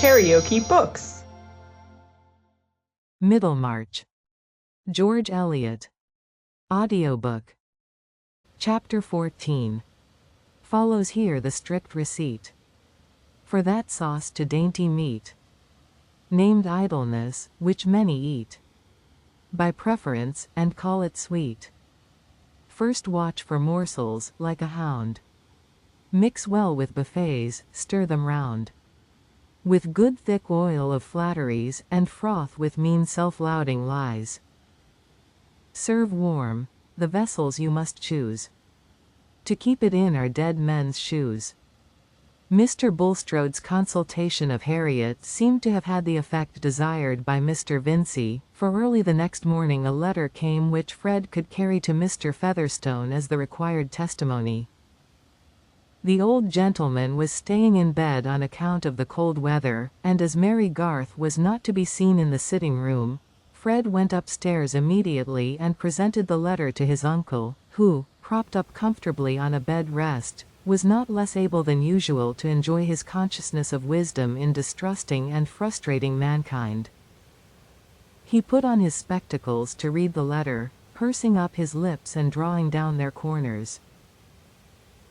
KaraokeBooks. Middlemarch. George Eliot. Audiobook. Chapter 14. Follows here the strict receipt. For that sauce to dainty meat, named idleness, which many eat by preference, and call it sweet. First watch for morsels, like a hound. Mix well with buffets, stir them round. With good thick oil of flatteries, and froth with mean self-lauding lies. Serve warm, the vessels you must choose. To keep it in are dead men's shoes. Mr. Bulstrode's consultation of Harriet seemed to have had the effect desired by Mr. Vincey, for early the next morning a letter came which Fred could carry to Mr. Featherstone as the required testimony. The old gentleman was staying in bed on account of the cold weather, and as Mary Garth was not to be seen in the sitting-room, Fred went upstairs immediately and presented the letter to his uncle, who, propped up comfortably on a bed rest, was not less able than usual to enjoy his consciousness of wisdom in distrusting and frustrating mankind. He put on his spectacles to read the letter, pursing up his lips and drawing down their corners.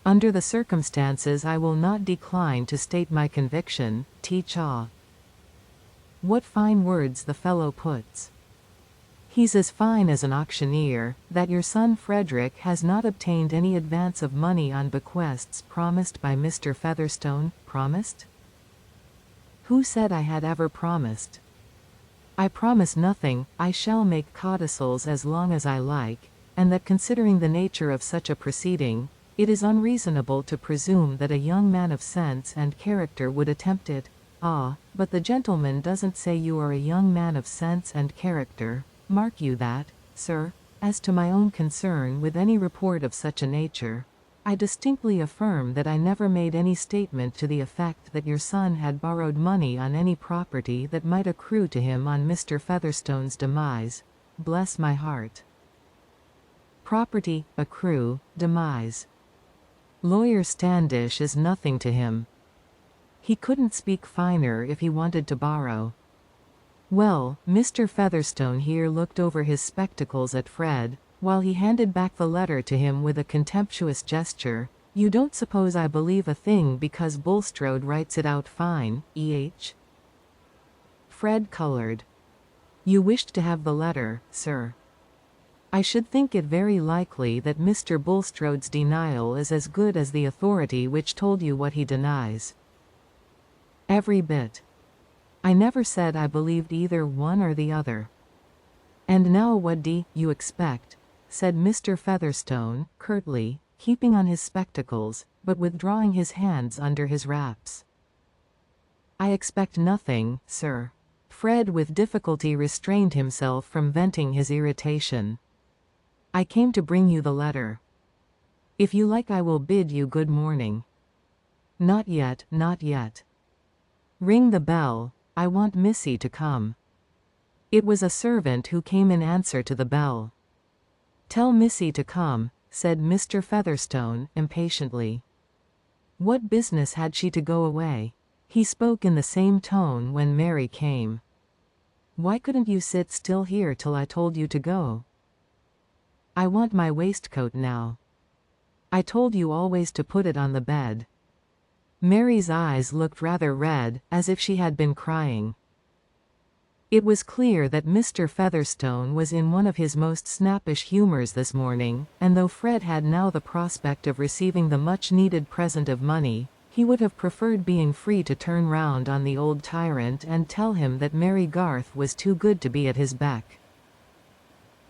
Under the circumstances I will not decline to state my conviction, T-Chaw. What fine words the fellow puts. He's as fine as an auctioneer, that your son Frederick has not obtained any advance of money on bequests promised by Mr. Featherstone. Promised? Who said I had ever promised? I promise nothing. I shall make codicils as long as I like, and that considering the nature of such a proceeding, it is unreasonable to presume that a young man of sense and character would attempt it. Ah, but the gentleman doesn't say you are a young man of sense and character. Mark you that, sir. As to my own concern with any report of such a nature, I distinctly affirm that I never made any statement to the effect that your son had borrowed money on any property that might accrue to him on Mr. Featherstone's demise. Bless my heart. Property, accrue, demise. Lawyer Standish is nothing to him. He couldn't speak finer if he wanted to borrow. Well, Mr. Featherstone here looked over his spectacles at Fred, while he handed back the letter to him with a contemptuous gesture. You don't suppose I believe a thing because Bulstrode writes it out fine, eh? Fred colored. You wished to have the letter, sir. I should think it very likely that Mr. Bulstrode's denial is as good as the authority which told you what he denies. Every bit. I never said I believed either one or the other. And now what do you expect? Said Mr. Featherstone, curtly, keeping on his spectacles, but withdrawing his hands under his wraps. I expect nothing, sir. Fred with difficulty restrained himself from venting his irritation. I came to bring you the letter. If you like I will bid you good morning. Not yet, not yet. Ring the bell. I want Missy to come. It was a servant who came in answer to the bell. Tell Missy to come, said Mr. Featherstone, impatiently. What business had she to go away? He spoke in the same tone when Mary came. Why couldn't you sit still here till I told you to go? I want my waistcoat now. I told you always to put it on the bed. Mary's eyes looked rather red, as if she had been crying. It was clear that Mr. Featherstone was in one of his most snappish humors this morning, and though Fred had now the prospect of receiving the much-needed present of money, he would have preferred being free to turn round on the old tyrant and tell him that Mary Garth was too good to be at his beck.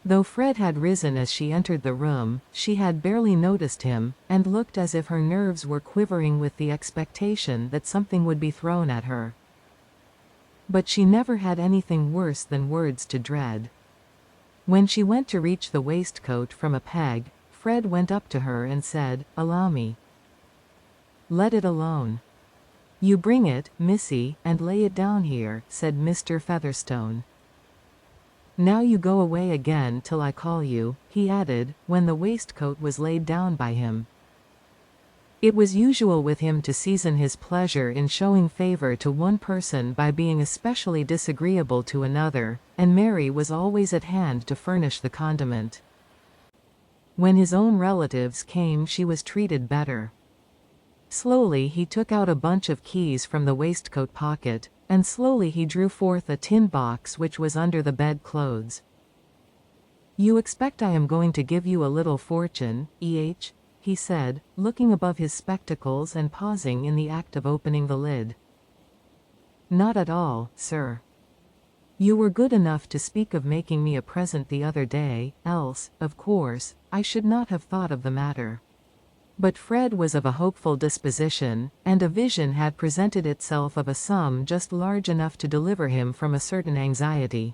Though Fred had risen as she entered the room, she had barely noticed him, and looked as if her nerves were quivering with the expectation that something would be thrown at her. But she never had anything worse than words to dread. When she went to reach the waistcoat from a peg, Fred went up to her and said, "Allow me." "Let it alone. You bring it, Missy, and lay it down here," said Mr. Featherstone. "Now you go away again till I call you," he added, when the waistcoat was laid down by him. It was usual with him to season his pleasure in showing favor to one person by being especially disagreeable to another, and Mary was always at hand to furnish the condiment. When his own relatives came, she was treated better. Slowly he took out a bunch of keys from the waistcoat pocket, and slowly he drew forth a tin box which was under the bedclothes. "You expect I am going to give you a little fortune, he said, looking above his spectacles and pausing in the act of opening the lid. "Not at all, sir. You were good enough to speak of making me a present the other day, else, of course, I should not have thought of the matter." But Fred was of a hopeful disposition, and a vision had presented itself of a sum just large enough to deliver him from a certain anxiety.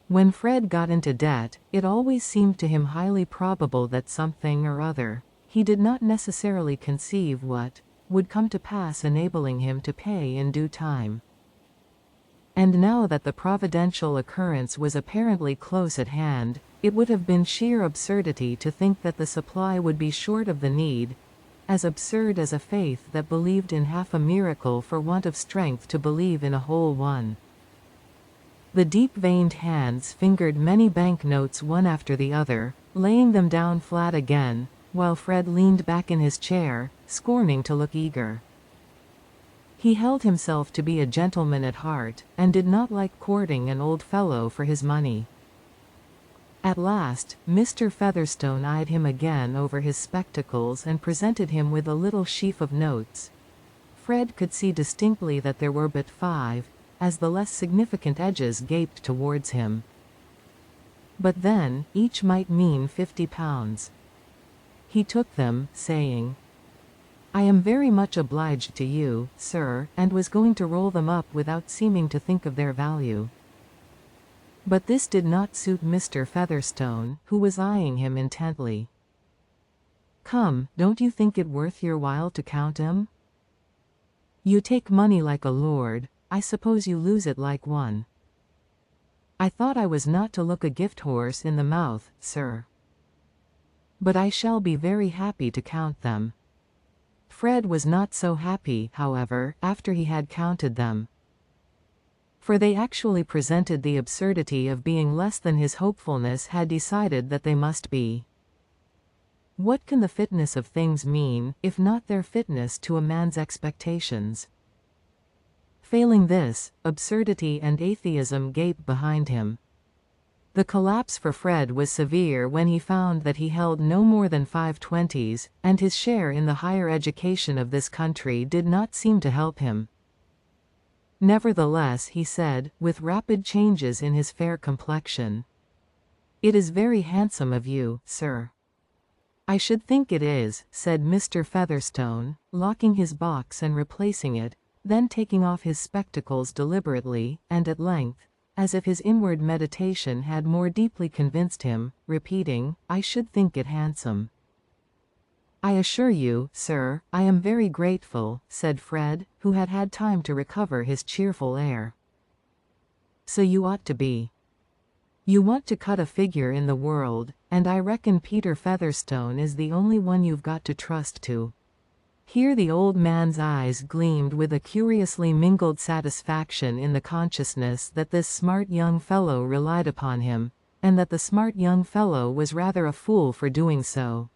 When Fred got into debt, it always seemed to him highly probable that something or other, he did not necessarily conceive what, would come to pass, enabling him to pay in due time. And now that the providential occurrence was apparently close at hand, it would have been sheer absurdity to think that the supply would be short of the need, as absurd as a faith that believed in half a miracle for want of strength to believe in a whole one. The deep-veined hands fingered many banknotes one after the other, laying them down flat again, while Fred leaned back in his chair, scorning to look eager. He held himself to be a gentleman at heart, and did not like courting an old fellow for his money. At last, Mr. Featherstone eyed him again over his spectacles and presented him with a little sheaf of notes. Fred could see distinctly that there were but 5, as the less significant edges gaped towards him. But then, each might mean £50. He took them, saying, "I am very much obliged to you, sir," and was going to roll them up without seeming to think of their value. But this did not suit Mr. Featherstone, who was eyeing him intently. "Come, don't you think it worth your while to count 'em? You take money like a lord, I suppose you lose it like one." "I thought I was not to look a gift horse in the mouth, sir. But I shall be very happy to count them." Fred was not so happy, however, after he had counted them. For they actually presented the absurdity of being less than his hopefulness had decided that they must be. What can the fitness of things mean, if not their fitness to a man's expectations? Failing this, absurdity and atheism gape behind him. The collapse for Fred was severe when he found that he held no more than 5/20s, and his share in the higher education of this country did not seem to help him. Nevertheless, he said, with rapid changes in his fair complexion, "It is very handsome of you, sir." "I should think it is," said Mr. Featherstone, locking his box and replacing it, then taking off his spectacles deliberately, and at length, as if his inward meditation had more deeply convinced him, repeating, "I should think it handsome." "I assure you, sir, I am very grateful," said Fred, who had had time to recover his cheerful air. "So you ought to be. You want to cut a figure in the world, and I reckon Peter Featherstone is the only one you've got to trust to." Here the old man's eyes gleamed with a curiously mingled satisfaction in the consciousness that this smart young fellow relied upon him, and that the smart young fellow was rather a fool for doing so.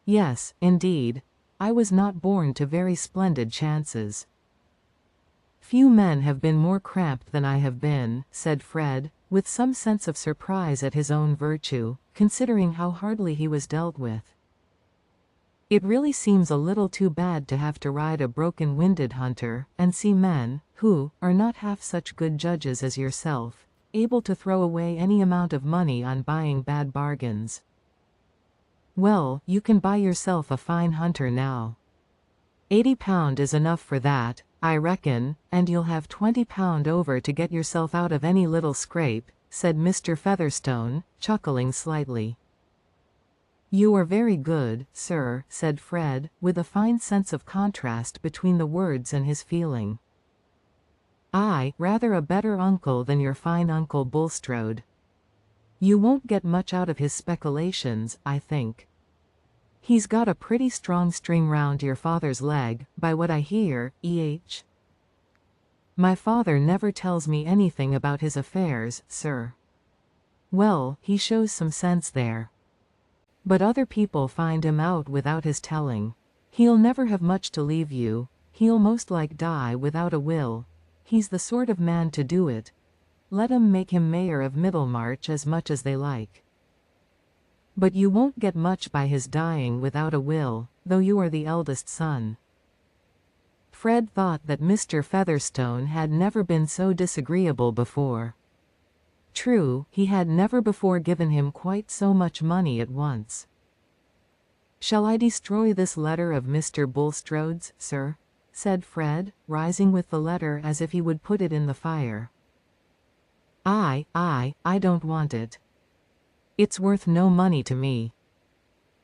"Yes, indeed. I was not born to very splendid chances. Few men have been more cramped than I have been," said Fred, with some sense of surprise at his own virtue, considering how hardly he was dealt with. "It really seems a little too bad to have to ride a broken-winded hunter, and see men, who are not half such good judges as yourself, able to throw away any amount of money on buying bad bargains. Well, you can buy yourself a fine hunter now. £80 is enough for that, I reckon, and you'll have £20 over to get yourself out of any little scrape," said Mr. Featherstone, chuckling slightly. "You are very good, sir," said Fred, with a fine sense of contrast between the words and his feeling. "Aye, rather a better uncle than your fine Uncle Bulstrode. You won't get much out of his speculations, I think." He's got a pretty strong string round your father's leg, by what I hear, My father never tells me anything about his affairs, sir. Well, he shows some sense there. But other people find him out without his telling. He'll never have much to leave you. He'll most like die without a will. He's the sort of man to do it. Let 'em make him mayor of Middlemarch as much as they like. But you won't get much by his dying without a will, though you are the eldest son. Fred thought that Mr. Featherstone had never been so disagreeable before. True, he had never before given him quite so much money at once. "Shall I destroy this letter of Mr. Bulstrode's, sir?" said Fred, rising with the letter as if he would put it in the fire. I don't want it. It's worth no money to me."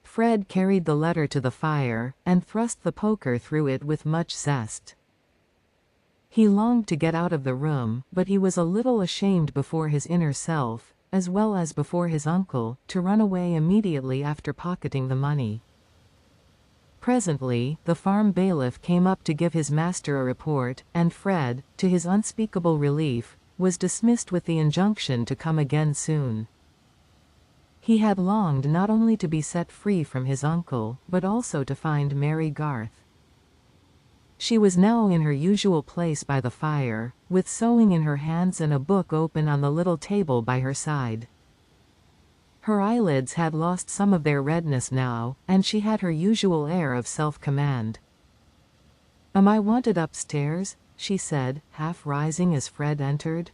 Fred carried the letter to the fire, and thrust the poker through it with much zest. He longed to get out of the room, but he was a little ashamed before his inner self, as well as before his uncle, to run away immediately after pocketing the money. Presently, the farm bailiff came up to give his master a report, and Fred, to his unspeakable relief, was dismissed with the injunction to come again soon. He had longed not only to be set free from his uncle, but also to find Mary Garth. She was now in her usual place by the fire, with sewing in her hands and a book open on the little table by her side. Her eyelids had lost some of their redness now, and she had her usual air of self-command. "Am I wanted upstairs?" she said, half rising as Fred entered.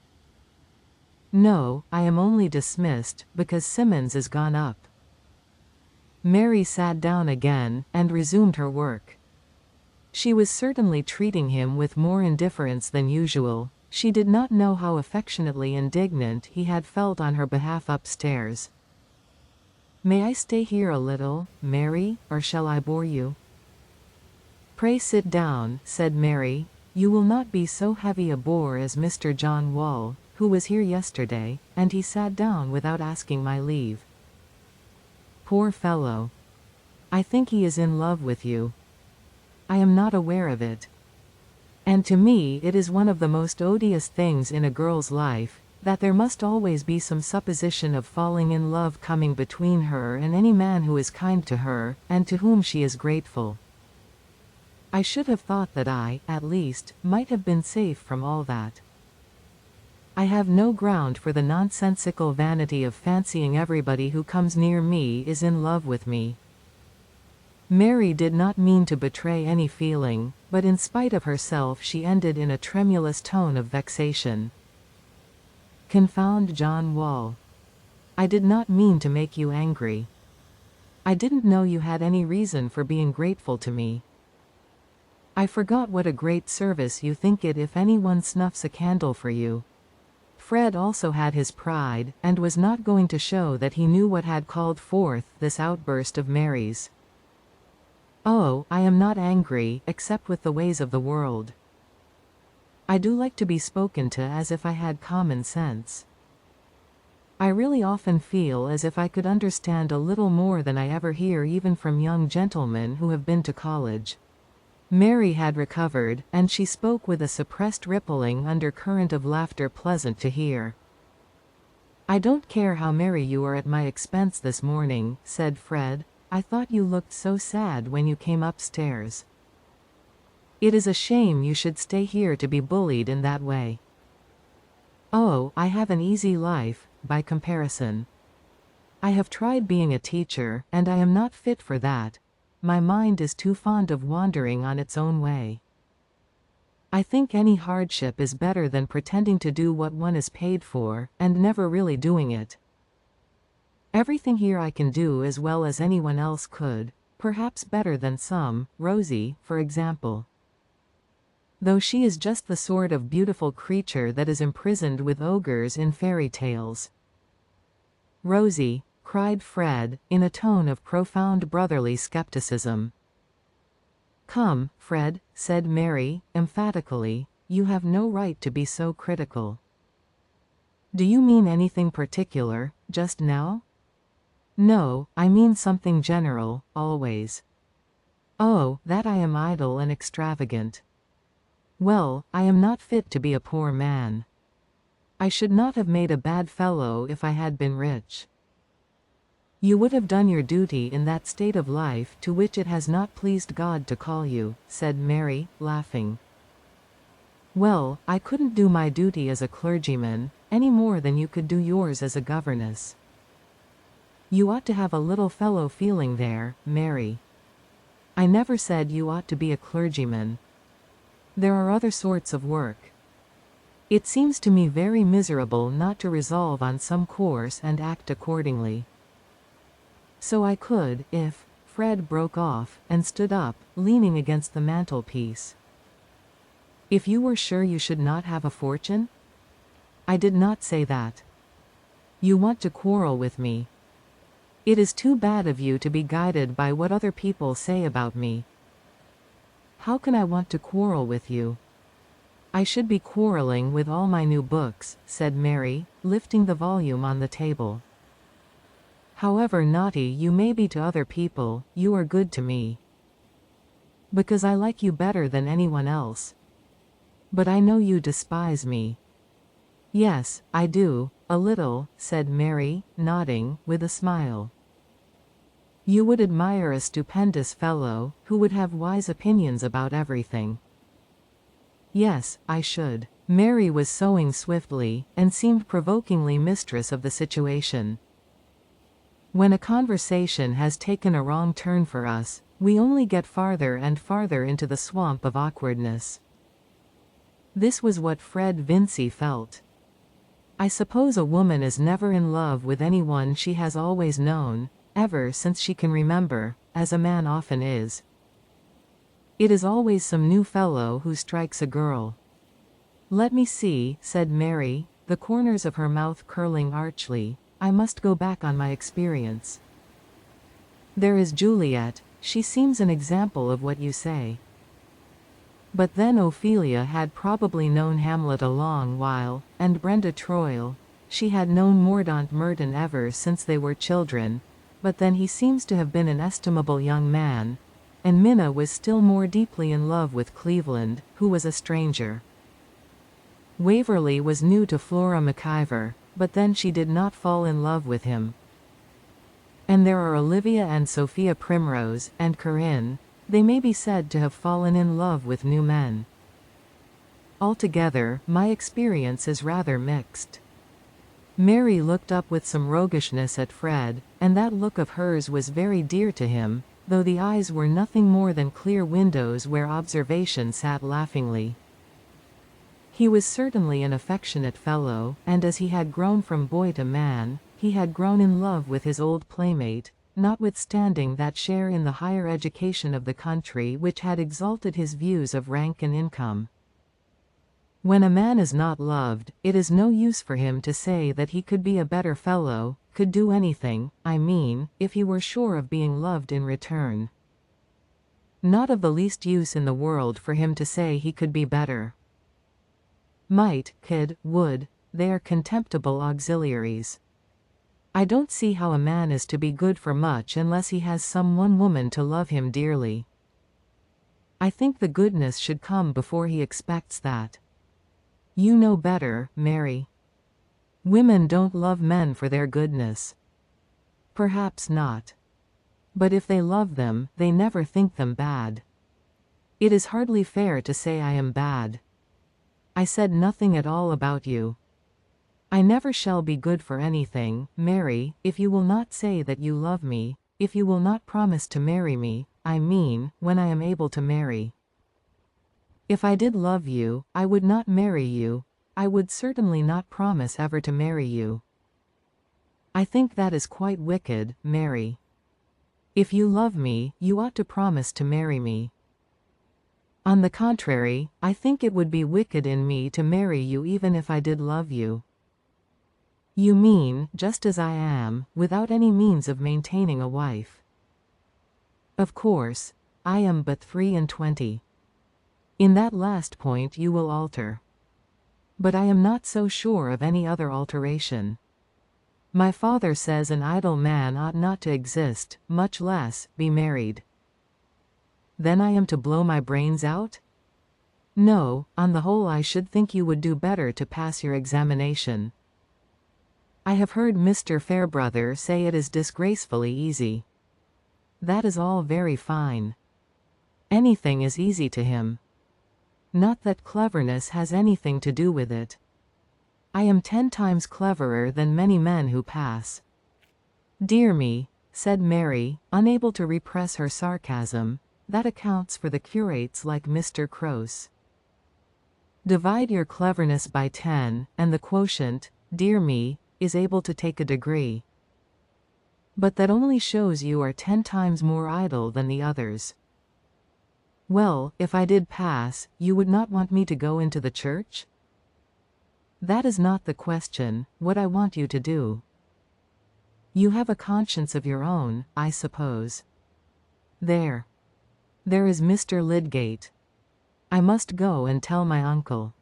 "No, I am only dismissed, because Simmons is gone up." Mary sat down again, and resumed her work. She was certainly treating him with more indifference than usual. She did not know how affectionately indignant he had felt on her behalf upstairs. "May I stay here a little, Mary, or shall I bore you?" "Pray sit down," said Mary. "You will not be so heavy a bore as Mr. John Wall, who was here yesterday, and he sat down without asking my leave. Poor fellow. I think he is in love with you. I am not aware of it. And to me it is one of the most odious things in a girl's life, that there must always be some supposition of falling in love coming between her and any man who is kind to her, and to whom she is grateful. I should have thought that I, at least, might have been safe from all that. I have no ground for the nonsensical vanity of fancying everybody who comes near me is in love with me." Mary did not mean to betray any feeling, but in spite of herself she ended in a tremulous tone of vexation. "Confound John Wall. I did not mean to make you angry. I didn't know you had any reason for being grateful to me. I forgot what a great service you think it if anyone snuffs a candle for you." Fred also had his pride, and was not going to show that he knew what had called forth this outburst of Mary's. "Oh, I am not angry, except with the ways of the world. I do like to be spoken to as if I had common sense. I really often feel as if I could understand a little more than I ever hear even from young gentlemen who have been to college." Mary had recovered, and she spoke with a suppressed rippling undercurrent of laughter pleasant to hear. "I don't care how merry you are at my expense this morning," said Fred. "I thought you looked so sad when you came upstairs. It is a shame you should stay here to be bullied in that way." "Oh, I have an easy life, by comparison. I have tried being a teacher, and I am not fit for that. My mind is too fond of wandering on its own way. I think any hardship is better than pretending to do what one is paid for, and never really doing it. Everything here I can do as well as anyone else could, perhaps better than some, Rosie, for example. Though she is just the sort of beautiful creature that is imprisoned with ogres in fairy tales." "Rosie," cried Fred, in a tone of profound brotherly skepticism. "Come, Fred," said Mary, emphatically, "you have no right to be so critical." "Do you mean anything particular, just now?" No, I mean something general, always. Oh, that I am idle and extravagant. Well, I am not fit to be a poor man. I should not have made a bad fellow if I had been rich. You would have done your duty in that state of life to which it has not pleased God to call you, said Mary, laughing. Well, I couldn't do my duty as a clergyman, any more than you could do yours as a governess. You ought to have a little fellow feeling there, Mary. I never said you ought to be a clergyman. There are other sorts of work. It seems to me very miserable not to resolve on some course and act accordingly. So I could, if— Fred broke off, and stood up, leaning against the mantelpiece. If you were sure you should not have a fortune? I did not say that. You want to quarrel with me. It is too bad of you to be guided by what other people say about me. How can I want to quarrel with you? I should be quarreling with all my new books, said Mary, lifting the volume on the table. However naughty you may be to other people, you are good to me. Because I like you better than anyone else. But I know you despise me. Yes, I do, a little, said Mary, nodding, with a smile. You would admire a stupendous fellow, who would have wise opinions about everything. Yes, I should. Mary was sewing swiftly, and seemed provokingly mistress of the situation. When a conversation has taken a wrong turn for us, we only get farther and farther into the swamp of awkwardness. This was what Fred Vincy felt. I suppose a woman is never in love with anyone she has always known, ever since she can remember, as a man often is. It is always some new fellow who strikes a girl. Let me see, said Mary, the corners of her mouth curling archly. I must go back on my experience. There is Juliet, she seems an example of what you say. But then Ophelia had probably known Hamlet a long while, and Brenda Troyle. She had known Mordaunt Merton ever since they were children, but then he seems to have been an estimable young man, and Minna was still more deeply in love with Cleveland, who was a stranger. Waverley was new to Flora McIver, but then she did not fall in love with him. And there are Olivia and Sophia Primrose, and Corinne. They may be said to have fallen in love with new men. Altogether, my experience is rather mixed. Mary looked up with some roguishness at Fred, and that look of hers was very dear to him, though the eyes were nothing more than clear windows where observation sat laughingly. He was certainly an affectionate fellow, and as he had grown from boy to man, he had grown in love with his old playmate, notwithstanding that share in the higher education of the country which had exalted his views of rank and income. When a man is not loved, it is no use for him to say that he could be a better fellow, could do anything, I mean, if he were sure of being loved in return. Not of the least use in the world for him to say he could be better. Might, could, would, they are contemptible auxiliaries. I don't see how a man is to be good for much unless he has some one woman to love him dearly. I think the goodness should come before he expects that. You know better, Mary. Women don't love men for their goodness. Perhaps not. But if they love them, they never think them bad. It is hardly fair to say I am bad. I said nothing at all about you. I never shall be good for anything, Mary, if you will not say that you love me, if you will not promise to marry me, I mean, when I am able to marry. If I did love you, I would not marry you, I would certainly not promise ever to marry you. I think that is quite wicked, Mary. If you love me, you ought to promise to marry me. On the contrary, I think it would be wicked in me to marry you even if I did love you. You mean, just as I am, without any means of maintaining a wife. Of course, I am but 23. In that last point you will alter. But I am not so sure of any other alteration. My father says an idle man ought not to exist, much less be married. Then I am to blow my brains out? No, on the whole I should think you would do better to pass your examination. I have heard Mr. Fairbrother say it is disgracefully easy. That is all very fine. Anything is easy to him. Not that cleverness has anything to do with it. I am 10 times cleverer than many men who pass. Dear me, said Mary, unable to repress her sarcasm, that accounts for the curates like Mr. Crose. Divide your cleverness by 10, and the quotient, dear me, is able to take a degree. But that only shows you are 10 times more idle than the others. Well, if I did pass, you would not want me to go into the church? That is not the question, what I want you to do. You have a conscience of your own, I suppose. There. There is Mr. Lydgate. I must go and tell my uncle.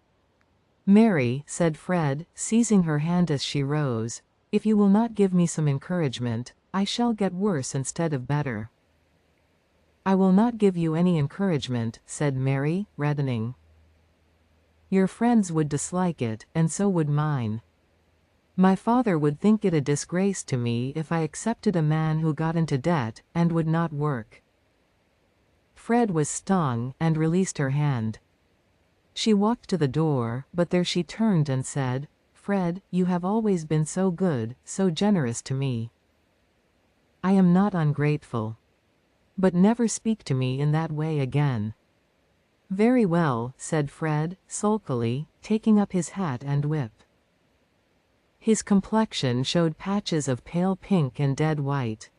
Mary, said Fred, seizing her hand as she rose, if you will not give me some encouragement, I shall get worse instead of better. I will not give you any encouragement, said Mary, reddening. Your friends would dislike it, and so would mine. My father would think it a disgrace to me if I accepted a man who got into debt, and would not work. Fred was stung, and released her hand. She walked to the door, but there she turned and said, Fred, you have always been so good, so generous to me. I am not ungrateful. But never speak to me in that way again. Very well, said Fred, sulkily, taking up his hat and whip. His complexion showed patches of pale pink and dead white.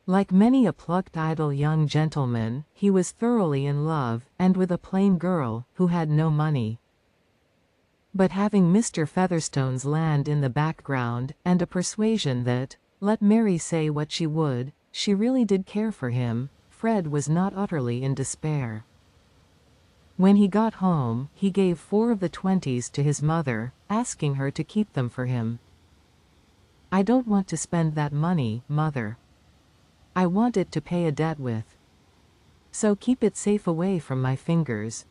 Like many a plucked idle young gentleman, he was thoroughly in love, and with a plain girl, who had no money. But having Mr. Featherstone's land in the background, and a persuasion that, let Mary say what she would, she really did care for him, Fred was not utterly in despair. When he got home, he gave 4 of the 20s to his mother, asking her to keep them for him. I don't want to spend that money, mother. I want it to pay a debt with. So keep it safe away from my fingers.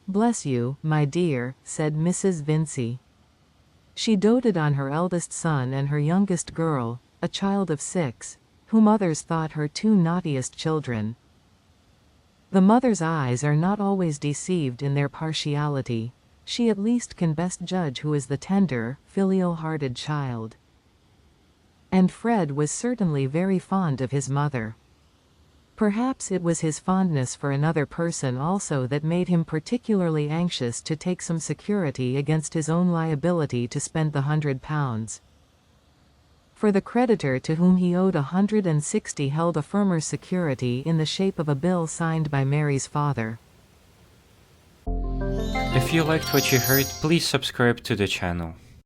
Bless you, my dear, said Mrs. Vincey. She doted on her eldest son and her youngest girl, a child of 6, whom others thought her 2 naughtiest children. The mother's eyes are not always deceived in their partiality. She at least can best judge who is the tender, filial-hearted child. And Fred was certainly very fond of his mother. Perhaps it was his fondness for another person also that made him particularly anxious to take some security against his own liability to spend the £100. For the creditor to whom he owed 160 held a firmer security in the shape of a bill signed by Mary's father. If you liked what you heard, please subscribe to the channel.